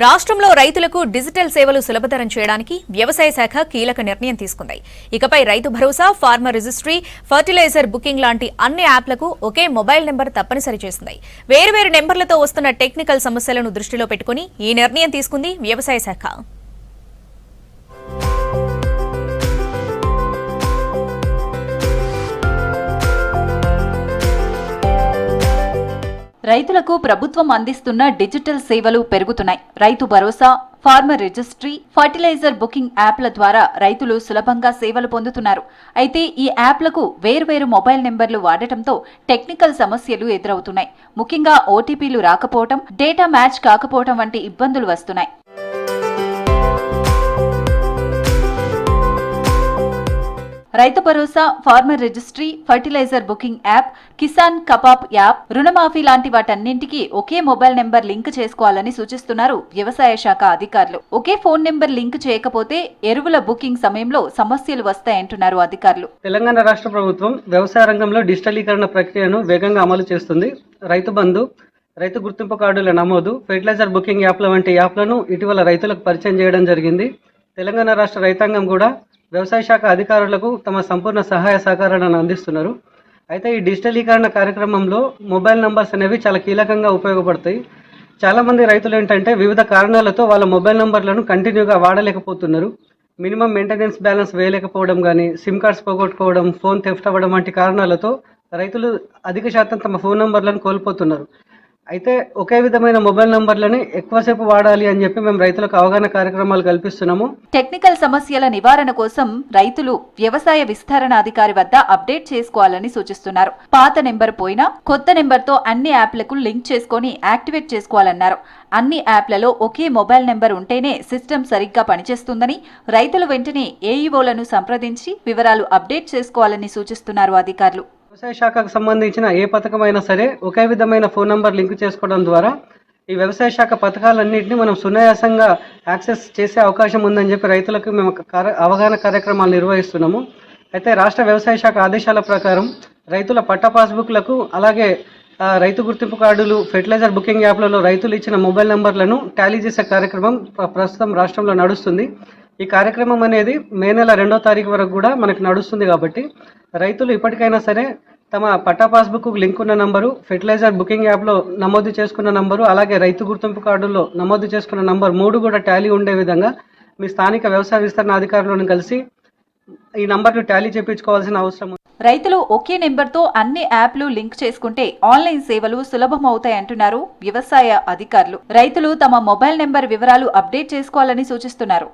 రాష్ట్రంలో రైతులకు డిజిటల్ సేవలు సులభతరం చేయడానికి వ్యవసాయ శాఖ కీలక నిర్ణయం తీసుకుంది. ఇకపై రైతు Bharosa, farmer registry, fertiliser booking లాంటి అన్ని యాప్లకు ఒకే మొబైల్ నెంబర్ తప్పనిసరి చేసింది. వేర్వేరు నెంబర్లతో వస్తున్న టెక్నికల్ సమస్యలను దృష్టిలో పెట్టుకుని ఈ నిర్ణయం తీసుకుంది వ్యవసాయ శాఖ. రైతులకు ప్రభుత్వం అందిస్తున్న డిజిటల్ సేవలు పెరుగుతున్నాయి. రైతు Bharosa, farmer registry, fertiliser booking యాప్ల ద్వారా రైతులు సులభంగా సేవలు పొందుతున్నారు. అయితే ఈ యాప్లకు వేర్వేరు మొబైల్ నెంబర్లు వాడటంతో టెక్నికల్ సమస్యలు ఎదురవుతున్నాయి. ముఖ్యంగా ఓటీపీలు రాకపోవడం, డేటా మ్యాచ్ కాకపోవడం వంటి ఇబ్బందులు వస్తున్నాయి. Rythu Bharosa, farmer registry, fertiliser booking app, Kisan కపాప్ యాప్, రుణమాఫీ లాంటి వాటన్నింటికి ఒకే మొబైల్ నెంబర్ లింక్ చేసుకోవాలని సూచిస్తున్నారు వ్యవసాయ శాఖ అధికారులు. ఒకే ఫోన్ నెంబర్ లింక్ చేయకపోతే ఎరువుల బుకింగ్ సమయంలో సమస్యలు వస్తాయంటున్నారు అధికారులు. తెలంగాణ రాష్ట్ర ప్రభుత్వం వ్యవసాయ రంగంలో డిజిటలీకరణ ప్రక్రియను వేగంగా అమలు చేస్తుంది. రైతు బంధు, రైతు గుర్తింపు కార్డుల నమోదు, ఫెర్టిలైజర్ బుకింగ్ యాప్ల వంటి యాప్లను ఇటీవల రైతులకు పరిచయం చేయడం జరిగింది. తెలంగాణ రాష్ట్ర రైతాంగం కూడా వ్యవసాయ శాఖ అధికారులకు తమ సంపూర్ణ సహాయ సహకారాలను అందిస్తున్నారు. అయితే ఈ డిజిటలీకరణ కార్యక్రమంలో మొబైల్ నంబర్స్ అనేవి చాలా కీలకంగా ఉపయోగపడతాయి. చాలామంది రైతులు ఏంటంటే వివిధ కారణాలతో వాళ్ళ మొబైల్ నంబర్లను కంటిన్యూగా వాడలేకపోతున్నారు. మినిమం మెయింటెనెన్స్ బ్యాలెన్స్ వేయలేకపోవడం కానీ, సిమ్ కార్డ్స్ పోగొట్టుకోవడం, ఫోన్ థెఫ్ట్ అవ్వడం వంటి కారణాలతో రైతులు అధిక శాతం తమ ఫోన్ నంబర్లను కోల్పోతున్నారు. అయితే ఒకే విధమైన మొబైల్ నంబర్లని ఎక్కువసేపు వాడాలి అని చెప్పి మేము రైతులకు అవగాహన కార్యక్రమాలు కల్పిస్తున్నాము. టెక్నికల్ సమస్యల నివారణ కోసం రైతులు వ్యవసాయ విస్తరణ అధికారి వద్ద అప్డేట్ చేసుకోవాలని సూచిస్తున్నారు. పాత నెంబర్ పోయినా కొత్త నెంబర్తో అన్ని యాప్లకు లింక్ చేసుకుని యాక్టివేట్ చేసుకోవాలన్నారు. అన్ని యాప్లలో ఒకే మొబైల్ నెంబర్ ఉంటేనే సిస్టమ్ సరిగ్గా పనిచేస్తుందని, రైతులు వెంటనే ఏఈఓలను సంప్రదించి వివరాలు అప్డేట్ చేసుకోవాలని సూచిస్తున్నారు అధికారులు. వ్యవసాయ శాఖకు సంబంధించిన ఏ పథకమైనా సరే ఒకే విధమైన ఫోన్ నంబర్ లింక్ చేసుకోవడం ద్వారా ఈ వ్యవసాయ శాఖ పథకాలన్నింటినీ మనం సునాయాసంగా యాక్సెస్ చేసే అవకాశం ఉందని చెప్పి రైతులకు మేము అవగాహన కార్యక్రమాలు నిర్వహిస్తున్నాము. అయితే రాష్ట్ర వ్యవసాయ శాఖ ఆదేశాల ప్రకారం రైతుల పట్టా పాస్బుక్లకు, అలాగే రైతు గుర్తింపు కార్డులు, ఫెర్టిలైజర్ బుకింగ్ యాప్లలో రైతులు ఇచ్చిన మొబైల్ నంబర్లను టాలీ చేసే కార్యక్రమం ప్రస్తుతం రాష్ట్రంలో నడుస్తుంది. ఈ కార్యక్రమం అనేది మే నెల 2వ తారీఖు వరకు కూడా మనకు నడుస్తుంది. కాబట్టి రైతులు ఇప్పటికైనా సరే తమ పట్టా పాస్బుక్ లింక్ ఉన్న నంబరు, ఫెర్టిలైజర్ బుకింగ్ యాప్లో నమోదు చేసుకున్న నంబరు, అలాగే రైతు గుర్తింపు కార్డుల్లో నమోదు చేసుకున్న నంబర్ 3 కూడా టాలీ ఉండే విధంగా మీ స్థానిక వ్యవసాయ విస్తరణ అధికారులను కలిసి ఈ నంబర్ను టాలీ చేయించుకోవాల్సిన అవసరం ఉంది. రైతులు ఒకే నెంబర్తో అన్ని యాప్లు లింక్ చేసుకుంటే ఆన్లైన్ సేవలు సులభమవుతాయంటున్నారు వ్యవసాయ అధికారులు. రైతులు తమ మొబైల్ నెంబర్ వివరాలు అప్డేట్ చేసుకోవాలని సూచిస్తున్నారు.